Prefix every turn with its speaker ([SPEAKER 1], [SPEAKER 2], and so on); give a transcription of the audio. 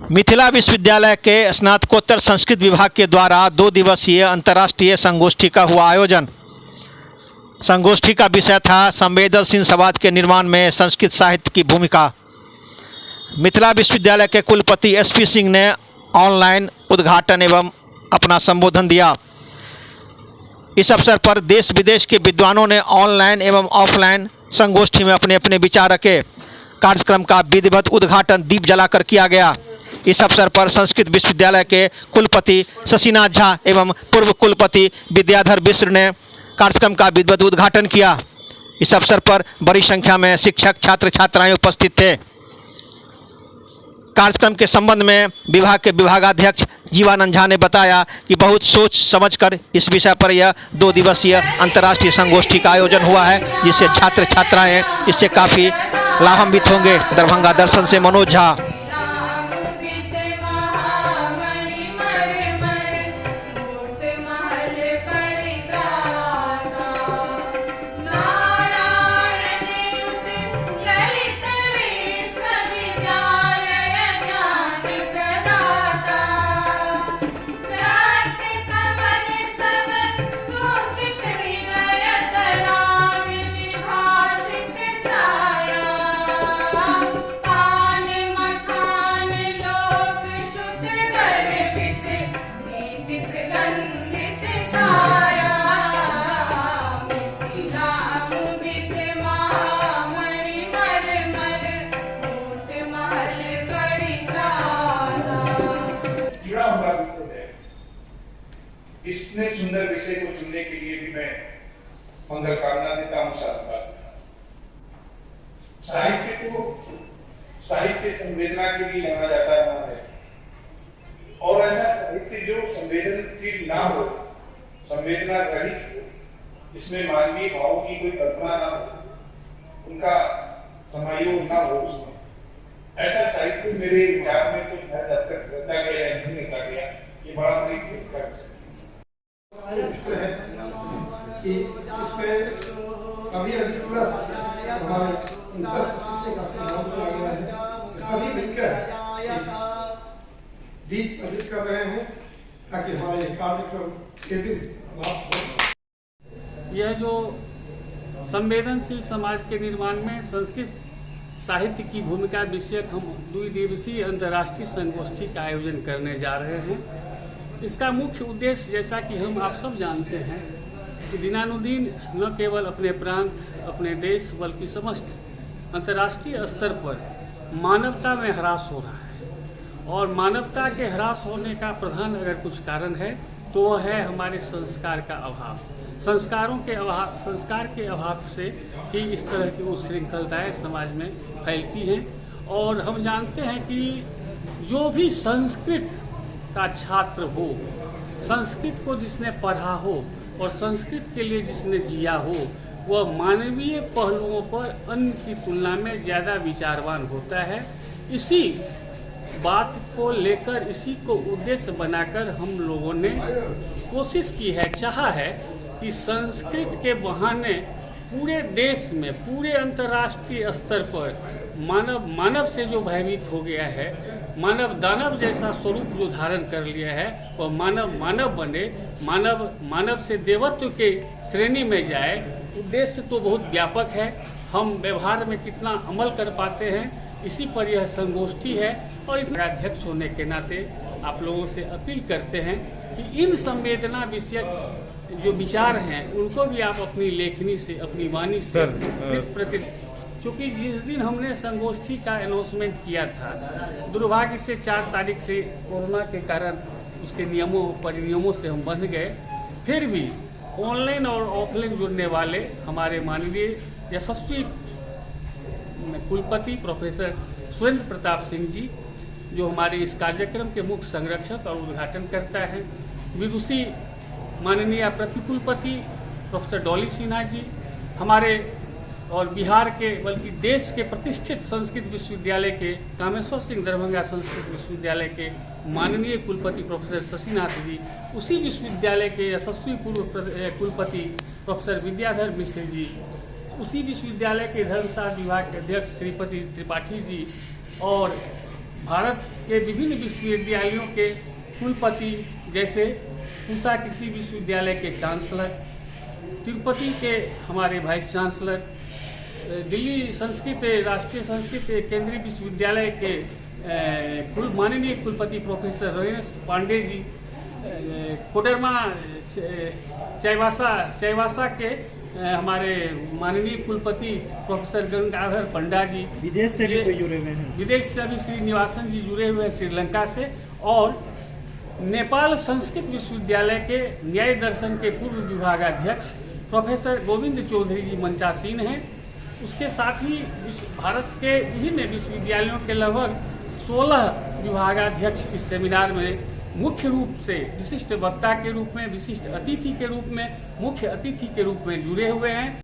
[SPEAKER 1] मिथिला विश्वविद्यालय के स्नातकोत्तर संस्कृत विभाग के द्वारा 2 दिवसीय अंतर्राष्ट्रीय संगोष्ठी का हुआ आयोजन। संगोष्ठी का विषय था संवेदनशील समाज के निर्माण में संस्कृत साहित्य की भूमिका। मिथिला विश्वविद्यालय के कुलपति SP सिंह ने ऑनलाइन उद्घाटन एवं अपना संबोधन दिया। इस अवसर पर देश विदेश के विद्वानों ने ऑनलाइन एवं ऑफलाइन संगोष्ठी में अपने अपने विचार रखे। कार्यक्रम का विधिवत उद्घाटन दीप जलाकर किया गया। इस अवसर पर संस्कृत विश्वविद्यालय के कुलपति शशिनाथ झा एवं पूर्व कुलपति विद्याधर मिश्र ने कार्यक्रम का विधिवत उद्घाटन किया। इस अवसर पर बड़ी संख्या में शिक्षक छात्र छात्राएं उपस्थित थे। कार्यक्रम के संबंध में विभाग के विभागाध्यक्ष जीवानंद झा ने बताया कि बहुत सोच समझकर इस विषय पर यह 2 दिवसीय अंतर्राष्ट्रीय संगोष्ठी का आयोजन हुआ है, जिससे छात्र छात्राएं इससे काफ़ी लाभान्वित होंगे। दरभंगा दर्शन से मनोज झा।
[SPEAKER 2] इसने सुंदर विषय को चुनने के लिए भी मैं मंगल कामना देता हूं। साधुवाद। साहित्य को साहित्य संवेदना के लिए जाना जाता है और ऐसा साहित्य जो संवेदनशील ना हो, संवेदना रहित हो, जिसमें मानवीय भावों की कोई कल्पना ना हो, उनका समायोग ना हो, उसमें ऐसा साहित्य मेरे विचार में तो जब तक रचा गया या नहीं रचा गया, ये बड़ा बड़ी का विषय
[SPEAKER 3] है कि इसमें कभी अभी पूरा हमारे सभी मिलकर दीप प्रज्वलित कर रहे हैं ताकि हमारे कार्यक्रम के भी लाभ हो।
[SPEAKER 4] यह जो संवेदनशील समाज के निर्माण में संस्कृत साहित्य की भूमिका विषयक हम 2 दिवसीय अंतर्राष्ट्रीय संगोष्ठी का आयोजन करने जा रहे हैं। इसका मुख्य उद्देश्य, जैसा कि हम आप सब जानते हैं, कि दिनानुदिन न केवल अपने प्रांत, अपने देश, बल्कि समस्त अंतर्राष्ट्रीय स्तर पर मानवता में ह्रास हो रहा है। और मानवता के ह्रास होने का प्रधान अगर कुछ कारण है तो वह है हमारे संस्कार का अभाव। संस्कार के अभाव से ही इस तरह की उच्छृंखलताएँ समाज में फैलती हैं। और हम जानते हैं कि जो भी संस्कृत का छात्र हो, संस्कृत को जिसने पढ़ा हो और संस्कृत के लिए जिसने जिया हो, वह मानवीय पहलुओं पर अन्य की तुलना में ज़्यादा विचारवान होता है। इसी बात को लेकर, इसी को उद्देश्य बनाकर हम लोगों ने कोशिश की है, चाहा है कि संस्कृत के बहाने पूरे देश में, पूरे अंतर्राष्ट्रीय स्तर पर मानव से जो भयभीत हो गया है, मानव दानव जैसा स्वरूप जो धारण कर लिया है, वह मानव बने, मानव से देवत्व के श्रेणी में जाए। उद्देश्य तो बहुत व्यापक है, हम व्यवहार में कितना अमल कर पाते हैं, इसी पर यह संगोष्ठी है। और अध्यक्ष होने के नाते आप लोगों से अपील करते हैं कि इन संवेदना विषयक जो विचार हैं उनको भी आप अपनी लेखनी से, अपनी वाणी से क्योंकि जिस दिन हमने संगोष्ठी का अनाउंसमेंट किया था, दुर्भाग्य से 4 तारीख से कोरोना के कारण उसके परिनियमों से हम बंध गए। फिर भी ऑनलाइन और ऑफलाइन जुड़ने वाले हमारे माननीय यशस्वी कुलपति प्रोफेसर सुरेंद्र प्रताप सिंह जी, जो हमारे इस कार्यक्रम के मुख्य संरक्षक और उद्घाटन करता है, विदुषी माननीय प्रतिकुलपति प्रोफेसर डॉली सिन्हा जी, हमारे और बिहार के बल्कि देश के प्रतिष्ठित संस्कृत विश्वविद्यालय के कामेश्वर सिंह दरभंगा संस्कृत विश्वविद्यालय के माननीय कुलपति प्रोफेसर शशिनाथ जी, उसी विश्वविद्यालय के यशस्वी पूर्व कुलपति प्रोफेसर विद्याधर मिश्र जी, उसी विश्वविद्यालय के धर्मशास्त्र विभाग के अध्यक्ष श्रीपति त्रिपाठी जी और भारत के विभिन्न विश्वविद्यालयों के कुलपति, जैसे पूसा कृषि विश्वविद्यालय के चांसलर, तिरुपति के हमारे वाइस चांसलर, दिल्ली संस्कृत राष्ट्रीय संस्कृत केंद्रीय विश्वविद्यालय के माननीय कुलपति प्रोफेसर रमेश पांडे जी, कोडरमा चाईबासा के हमारे माननीय कुलपति प्रोफेसर गंगाधर पंडा जी,
[SPEAKER 5] विदेश से भी कोई जुड़े हुए हैं?
[SPEAKER 4] विदेश से अभी श्रीनिवासन जी जुड़े हुए हैं श्रीलंका से, और नेपाल संस्कृत विश्वविद्यालय के न्याय दर्शन के पूर्व विभागाध्यक्ष प्रोफेसर गोविंद चौधरी जी मंचासीन हैं। उसके साथ ही भारत के विभिन्न विश्वविद्यालयों के लगभग 16 विभागाध्यक्ष इस सेमिनार में मुख्य रूप से विशिष्ट वक्ता के रूप में, विशिष्ट अतिथि के रूप में, मुख्य अतिथि के रूप में जुड़े हुए हैं।